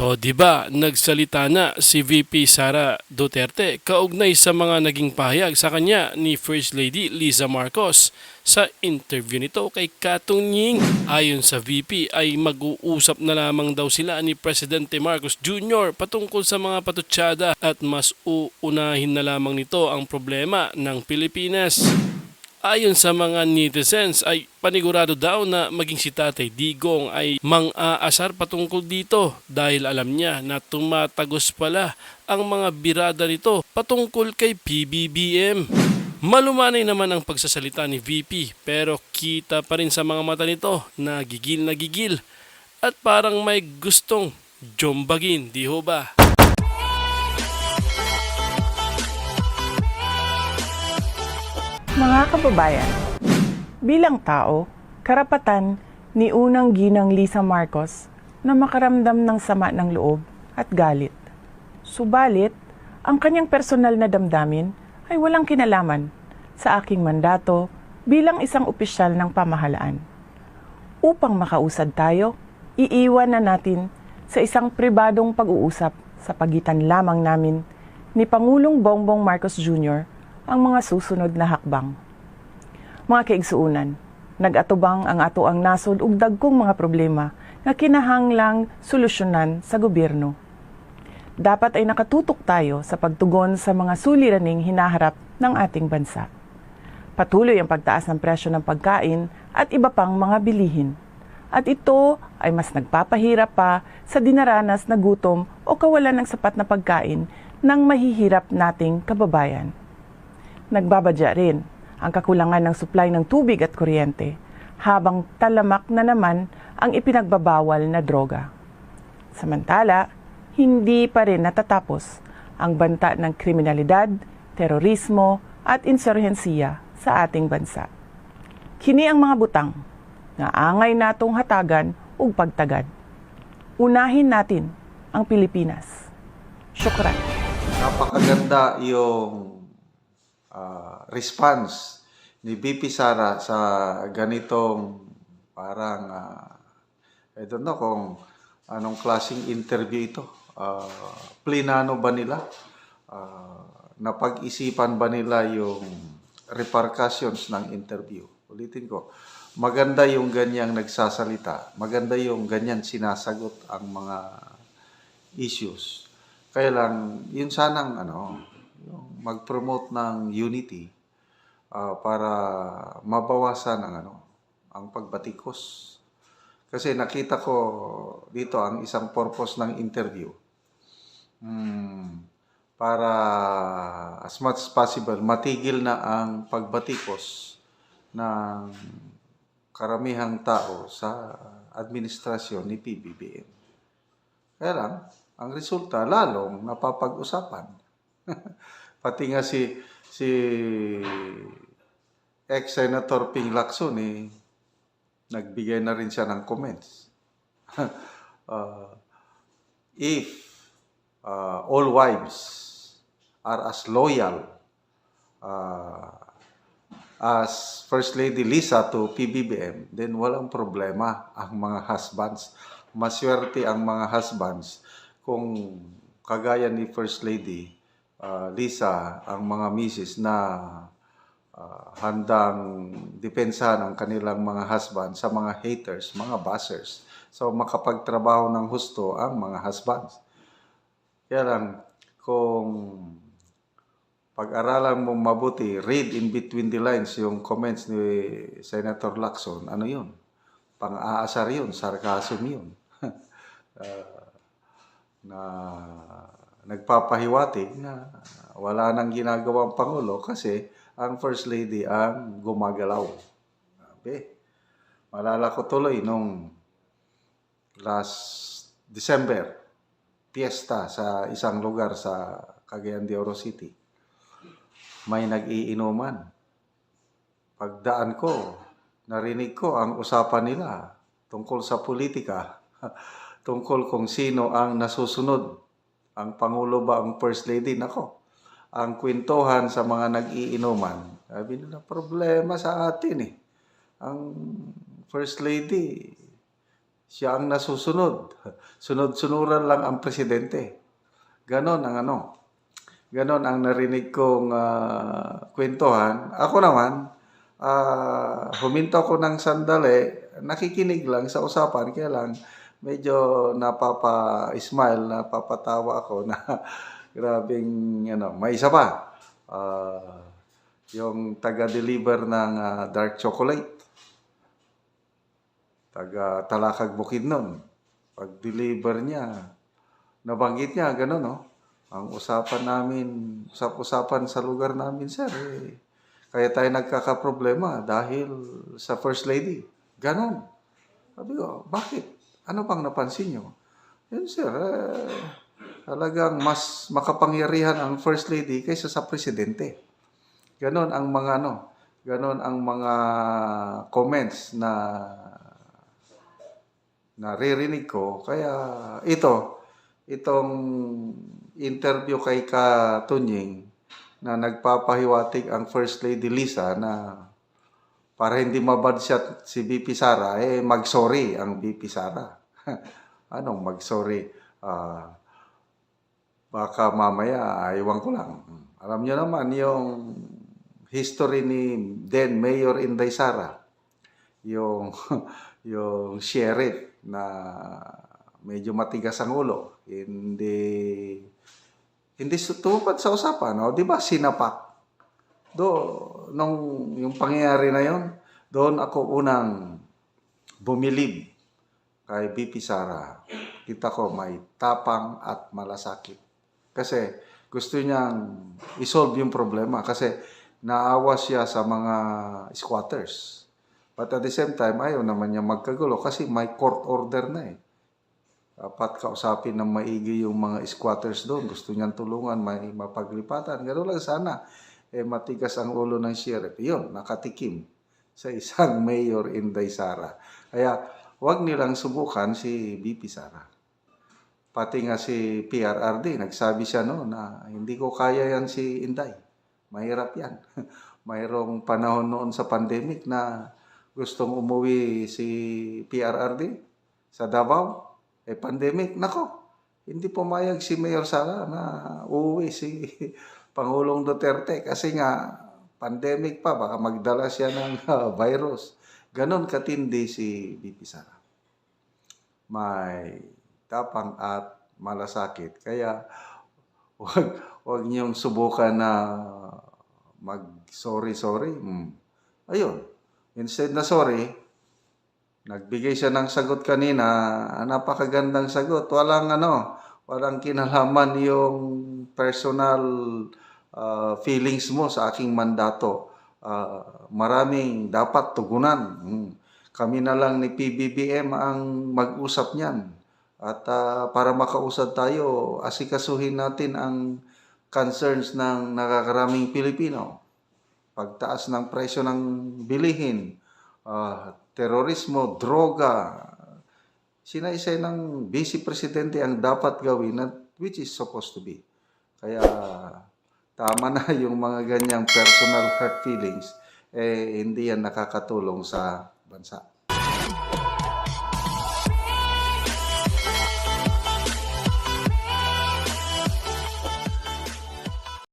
O 'di ba, nagsalita na si VP Sara Duterte kaugnay sa mga naging pahayag sa kanya ni First Lady Liza Marcos sa interview nito kay Katong Ying. Ayon sa VP ay mag-uusap na lamang daw sila ni Presidente Marcos Jr. patungkol sa mga patutsada at mas uunahin na lamang nito ang problema ng Pilipinas. Ayon sa mga netizens ay panigurado daw na maging si Tatay Digong ay mang-aasar patungkol dito dahil alam niya na tumatagos pala ang mga birada nito patungkol kay PBBM. Malumanay naman ang pagsasalita ni VP pero kita pa rin sa mga mata nito na gigil at parang may gustong jombagin, di ho ba? Mga kababayan, bilang tao, karapatan ni unang ginang Liza Marcos na makaramdam ng sama ng loob at galit. Subalit, ang kanyang personal na damdamin ay walang kinalaman sa aking mandato bilang isang opisyal ng pamahalaan. Upang makausad tayo, iiwan na natin sa isang pribadong pag-uusap sa pagitan lamang namin ni Pangulong Bongbong Marcos Jr. ang mga susunod na hakbang. Mga kaigsuunan, nag-atubang ang ato ang nasod ug dagkong mga problema nga kinahanglang solusyonan sa gobyerno. Dapat ay nakatutok tayo sa pagtugon sa mga suliraning hinaharap ng ating bansa. Patuloy ang pagtaas ng presyo ng pagkain at iba pang mga bilihin. At ito ay mas nagpapahirap pa sa dinaranas na gutom o kawalan ng sapat na pagkain ng mahihirap nating kababayan. Nagbabadya rin ang kakulangan ng supply ng tubig at kuryente habang talamak na naman ang ipinagbabawal na droga. Samantala, hindi pa rin natatapos ang banta ng kriminalidad, terorismo at insurhensiya sa ating bansa. Kini ang mga butang na angay natong hatagan ug pagtagad. Unahin natin ang Pilipinas. Syukran. Napakaganda yung response ni BP Sara sa ganitong parang I don't know kung anong klaseng interview ito. Plinano ba nila? Napag-isipan ba nila yung repercussions ng interview? Ulitin ko, maganda yung ganyang nagsasalita. Maganda yung ganyan sinasagot ang mga issues. Kaya lang, yun sanang yung mag-promote ng unity para mabawasan ang pagbatikos. Kasi nakita ko dito ang isang purpose ng interview. Para as much as possible, matigil na ang pagbatikos ng karamihang tao sa administrasyon ni PBBM. Kaya lang, ang resulta lalong napapag-usapan. Pati nga si ex-Senator Ping Lacson nagbigay na rin siya ng comments. If all wives are as loyal as First Lady Liza to PBBM, then walang problema ang mga husbands. Maswerte ang mga husbands kung kagaya ni First Lady Liza, ang mga misis na handang depensahan ang kanilang mga husband sa mga haters, mga bashers. So makapagtrabaho ng husto ang mga husbands. Kaya lang, kung pag-aralan mo mabuti, read in between the lines yung comments ni Senator Lacson, ano yun? Pang-aasar yun, sarcasm yun. Na nagpapahiwatig na wala nang ginagawang Pangulo kasi ang First Lady ang gumagalaw. Sabi, malala ko tuloy nung last December, piyesta sa isang lugar sa Cagayan de Oro City. May nag-iinuman. Pagdaan ko, narinig ko ang usapan nila tungkol sa politika, tungkol kung sino ang nasusunod. Ang Pangulo ba ang First Lady? Nako, ang kwentuhan sa mga nag-iinuman, sabi nila, problema sa atin Ang First Lady, siya ang nasusunod. Sunod-sunuran lang ang presidente. Ganon ang ano. Ganon ang narinig kong kwentuhan. Ako naman, huminto ko ng sandali, nakikinig lang sa usapan, kaya lang medyo napapa-smile, napapatawa ako na grabing, may isa pa. Yung taga-deliver ng dark chocolate. Taga-Talakag Bukidnon. Pag-deliver niya, nabanggit niya, gano'n, no? Ang usapan namin, usap-usapan sa lugar namin, sir, kaya tayo nagkakaproblema dahil sa First Lady. Ganon. Sabi ko, bakit? Ano bang napansin nyo? Yun, sir, talagang mas makapangyarihan ang First Lady kaysa sa Presidente. Ganon ang mga, ganon ang mga comments na naririnig ko. Kaya itong interview kay Katunying na nagpapahiwatig ang First Lady Lisa na para hindi mabadshot si VP Sara, mag-sorry ang VP Sara. Anong mag-sorry? Baka mamaya, iwan ko lang. Alam niyo naman yung history ni then Mayor Inday Sara. Yung sheriff na medyo matigas ang ulo. Hindi tumupad sa usapan, no? 'Di ba sinapak? Nung yung pangyayari na yon, doon ako unang bumilib kay VP Sara. Kita ko may tapang at malasakit. Kasi gusto niyang isolve yung problema kasi naawa siya sa mga squatters. But at the same time, ayaw naman niya magkagulo kasi may court order na eh. Dapat kausapin ng maigi yung mga squatters doon. Gusto niyang tulungan, may mapaglipatan. Gano'n lang sana. Matigas ang ulo ng sheriff. Yun, nakatikim sa isang Mayor Inday Sara. Kaya, huwag nilang subukan si VP Sara. Pati nga si PRRD, nagsabi siya na hindi ko kaya yan si Inday. Mahirap yan. Mayroong panahon noon sa pandemic na gustong umuwi si PRRD sa Davao. Pandemic, nako, hindi pumayag si Mayor Sara na uuwi si Pangulong Duterte kasi nga pandemic pa, baka magdala siya ng virus. Ganon katindi si VP Sara. May tapang at malasakit. Kaya wag niyong subukan na mag-sorry. Ayun, instead na sorry, nagbigay siya ng sagot kanina, napakagandang sagot. Walang kinalaman yung personal feelings mo sa aking mandato. Maraming dapat tugunan. Kami na lang ni PBBM ang mag-usap niyan. At para makausap tayo, asikasuhin natin ang concerns ng nakakaraming Pilipino. Pagtaas ng presyo ng bilihin, terorismo, droga, sinaysay ng Vice Presidente ang dapat gawin which is supposed to be. Kaya tama na yung mga ganyang personal hurt feelings, hindi yan nakakatulong sa bansa.